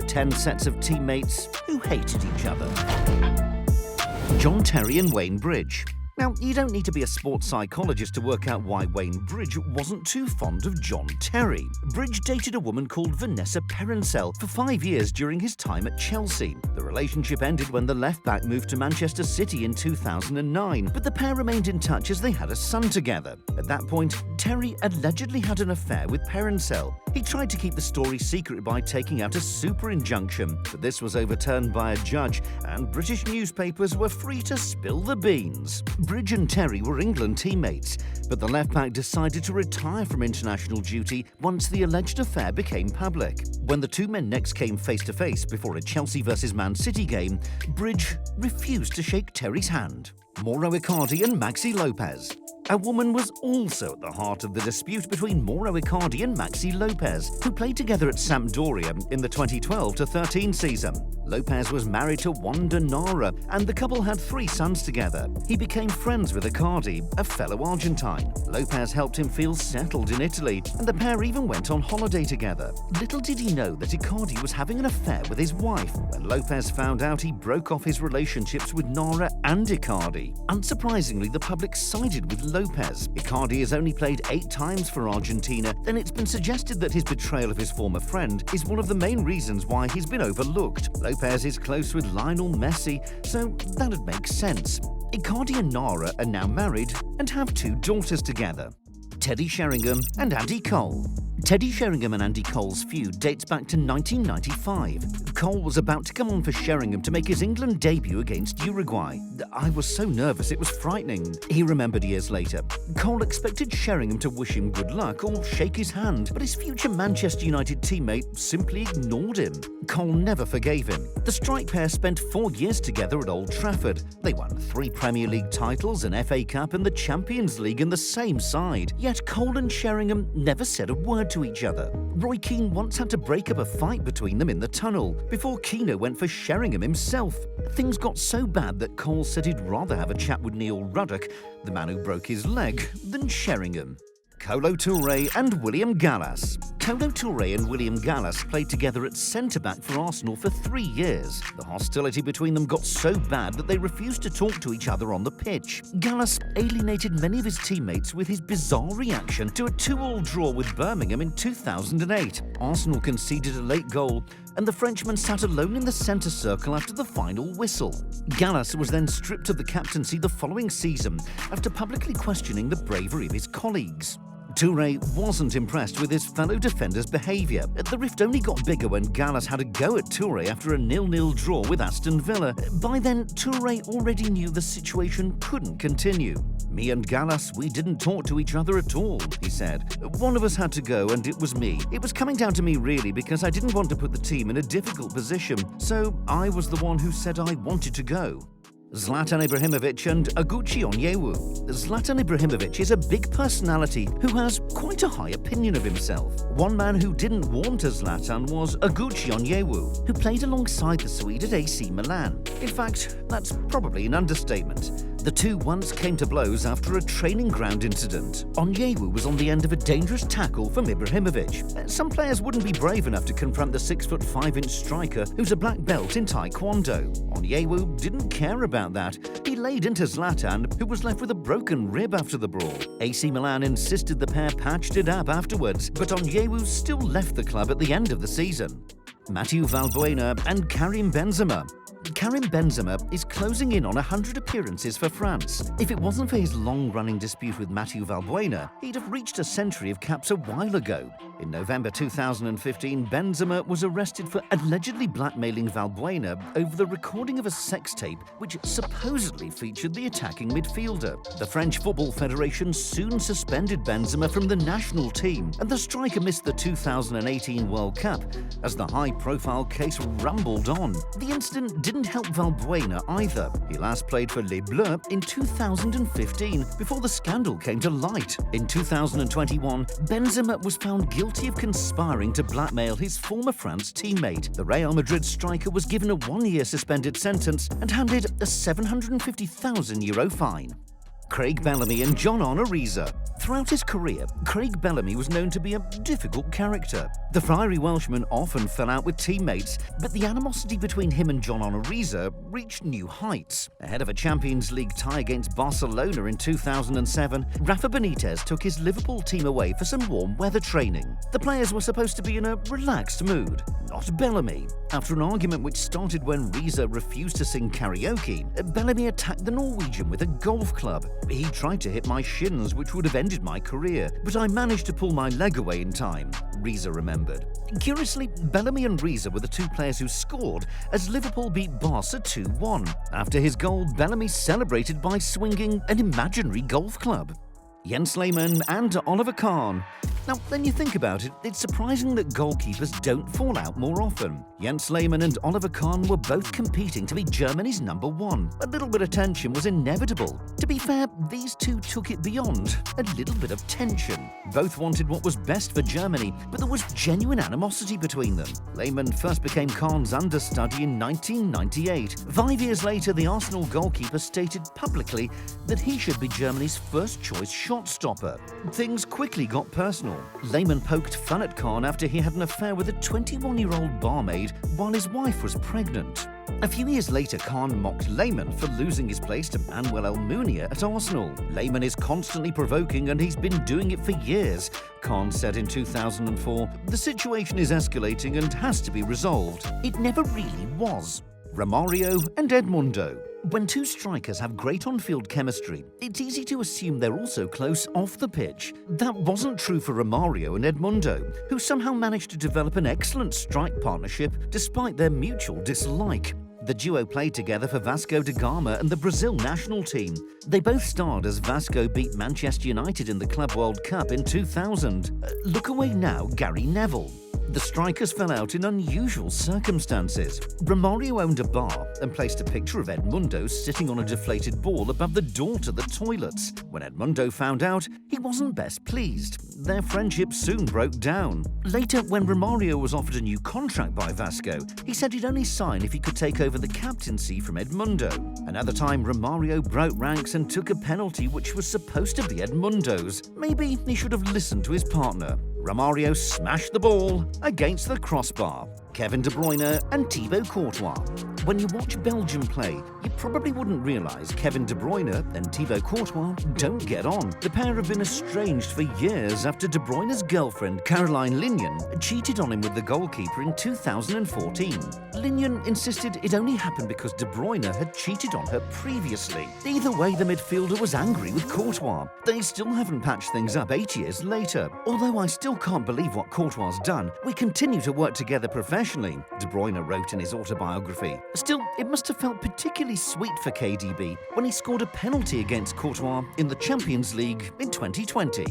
10 sets of teammates who hated each other. John Terry and Wayne Bridge. Now, you don't need to be a sports psychologist to work out why Wayne Bridge wasn't too fond of John Terry. Bridge dated a woman called Vanessa Perencel for 5 years during his time at Chelsea. The relationship ended when the left-back moved to Manchester City in 2009, but the pair remained in touch as they had a son together. At that point, Terry allegedly had an affair with Perencel. He tried to keep the story secret by taking out a super injunction, but this was overturned by a judge, and British newspapers were free to spill the beans. Bridge and Terry were England teammates, but the left-back decided to retire from international duty once the alleged affair became public. When the two men next came face-to-face before a Chelsea vs Man City game, Bridge refused to shake Terry's hand. Mauro Icardi and Maxi Lopez. A woman was also at the heart of the dispute between Mauro Icardi and Maxi Lopez, who played together at Sampdoria in the 2012-13 season. Lopez was married to Wanda Nara, and the couple had 3 sons together. He became friends with Icardi, a fellow Argentine. Lopez helped him feel settled in Italy, and the pair even went on holiday together. Little did he know that Icardi was having an affair with his wife. When Lopez found out, he broke off his relationships with Nara and Icardi. Unsurprisingly, the public sided with Lopez. Icardi has only played 8 times for Argentina, and it's been suggested that his betrayal of his former friend is one of the main reasons why he's been overlooked. Lopez is close with Lionel Messi, so that'd make sense. Icardi and Nara are now married and have 2 daughters together. Teddy Sheringham and Andy Cole. Teddy Sheringham and Andy Cole's feud dates back to 1995. Cole was about to come on for Sheringham to make his England debut against Uruguay. "I was so nervous, it was frightening," he remembered years later. Cole expected Sheringham to wish him good luck or shake his hand, but his future Manchester United teammate simply ignored him. Cole never forgave him. The strike pair spent 4 years together at Old Trafford. They won 3 Premier League titles, an FA Cup and the Champions League in the same side. Yet Cole and Sheringham never said a word to each other. Roy Keane once had to break up a fight between them in the tunnel, before Keane went for Sheringham himself. Things got so bad that Cole said he'd rather have a chat with Neil Ruddock, the man who broke his leg, than Sheringham. Kolo Toure and William Gallas. Kolo Toure and William Gallas played together at centre-back for Arsenal for 3 years. The hostility between them got so bad that they refused to talk to each other on the pitch. Gallas alienated many of his teammates with his bizarre reaction to a 2-2 draw with Birmingham in 2008. Arsenal conceded a late goal, and the Frenchman sat alone in the centre circle after the final whistle. Gallas was then stripped of the captaincy the following season after publicly questioning the bravery of his colleagues. Toure wasn't impressed with his fellow defender's behaviour. The rift only got bigger when Gallas had a go at Toure after a 0-0 draw with Aston Villa. By then, Toure already knew the situation couldn't continue. "Me and Gallas, we didn't talk to each other at all," he said. "One of us had to go, and it was me. It was coming down to me really because I didn't want to put the team in a difficult position, so I was the one who said I wanted to go." Zlatan Ibrahimovic and andguchi Onyewu. Zlatan Ibrahimovic is a big personality who has quite a high opinion of himself. One man who didn't warm to Zlatan was andguchi Onyewu, who played alongside the Swede at AC Milan. In fact, that's probably an understatement. The two once came to blows after a training ground incident. Onyewu was on the end of a dangerous tackle from Ibrahimovic. Some players wouldn't be brave enough to confront the 6'5" striker who's a black belt in Taekwondo. Onyewu didn't care about that. He laid into Zlatan, who was left with a broken rib after the brawl. AC Milan insisted the pair patched it up afterwards, but Onyewu still left the club at the end of the season. Mathieu Valbuena and Karim Benzema. Karim Benzema is closing in on 100 appearances for France. If it wasn't for his long-running dispute with Mathieu Valbuena, he'd have reached a century of caps a while ago. In November 2015, Benzema was arrested for allegedly blackmailing Valbuena over the recording of a sex tape which supposedly featured the attacking midfielder. The French Football Federation soon suspended Benzema from the national team, and the striker missed the 2018 World Cup as the high-profile case rumbled on. The incident didn't help Valbuena either. He last played for Les Bleus in 2015 before the scandal came to light. In 2021, Benzema was found guilty of conspiring to blackmail his former France teammate. The Real Madrid striker was given a 1-year suspended sentence and handed a €750,000 fine. Craig Bellamy and John-Arne Riise. Throughout his career, Craig Bellamy was known to be a difficult character. The fiery Welshman often fell out with teammates, but the animosity between him and John-Arne Riise reached new heights. Ahead of a Champions League tie against Barcelona in 2007, Rafa Benitez took his Liverpool team away for some warm weather training. The players were supposed to be in a relaxed mood. Not Bellamy. After an argument which started when Riise refused to sing karaoke, Bellamy attacked the Norwegian with a golf club. He tried to hit my shins, which would have ended my career, but I managed to pull my leg away in time, Riise remembered. Curiously, Bellamy and Riise were the two players who scored as Liverpool beat Barca 2-1. After his goal, Bellamy celebrated by swinging an imaginary golf club. Jens Lehmann and Oliver Kahn. Now, when you think about it, it's surprising that goalkeepers don't fall out more often. Jens Lehmann and Oliver Kahn were both competing to be Germany's #1. A little bit of tension was inevitable. To be fair, these two took it beyond a little bit of tension. Both wanted what was best for Germany, but there was genuine animosity between them. Lehmann first became Kahn's understudy in 1998. 5 years later, the Arsenal goalkeeper stated publicly that he should be Germany's first-choice shot stopper. Things quickly got personal. Lehmann poked fun at Kahn after he had an affair with a 21-year-old barmaid while his wife was pregnant. A few years later, Kahn mocked Lehmann for losing his place to Manuel Almunia at Arsenal. Lehmann is constantly provoking and he's been doing it for years, Kahn said in 2004. The situation is escalating and has to be resolved. It never really was. Romario and Edmundo. When two strikers have great on-field chemistry, it's easy to assume they're also close off the pitch. That wasn't true for Romario and Edmundo, who somehow managed to develop an excellent strike partnership despite their mutual dislike. The duo played together for Vasco da Gama and the Brazil national team. They both starred as Vasco beat Manchester United in the Club World Cup in 2000. Look away now, Gary Neville. The strikers fell out in unusual circumstances. Romario owned a bar and placed a picture of Edmundo sitting on a deflated ball above the door to the toilets. When Edmundo found out, he wasn't best pleased. Their friendship soon broke down. Later, when Romario was offered a new contract by Vasco, he said he'd only sign if he could take over the captaincy from Edmundo. Another time, Romario broke ranks and took a penalty which was supposed to be Edmundo's. Maybe he should have listened to his partner. Romario smashed the ball against the crossbar. Kevin De Bruyne and Thibaut Courtois. When you watch Belgium play, you probably wouldn't realise Kevin De Bruyne and Thibaut Courtois don't get on. The pair have been estranged for years after De Bruyne's girlfriend, Caroline Lehmann, cheated on him with the goalkeeper in 2014. Lehmann insisted it only happened because De Bruyne had cheated on her previously. Either way, the midfielder was angry with Courtois. They still haven't patched things up 8 years later. Although I still can't believe what Courtois' done, we continue to work together professionally, De Bruyne wrote in his autobiography. Still, it must have felt particularly sweet for KDB when he scored a penalty against Courtois in the Champions League in 2020.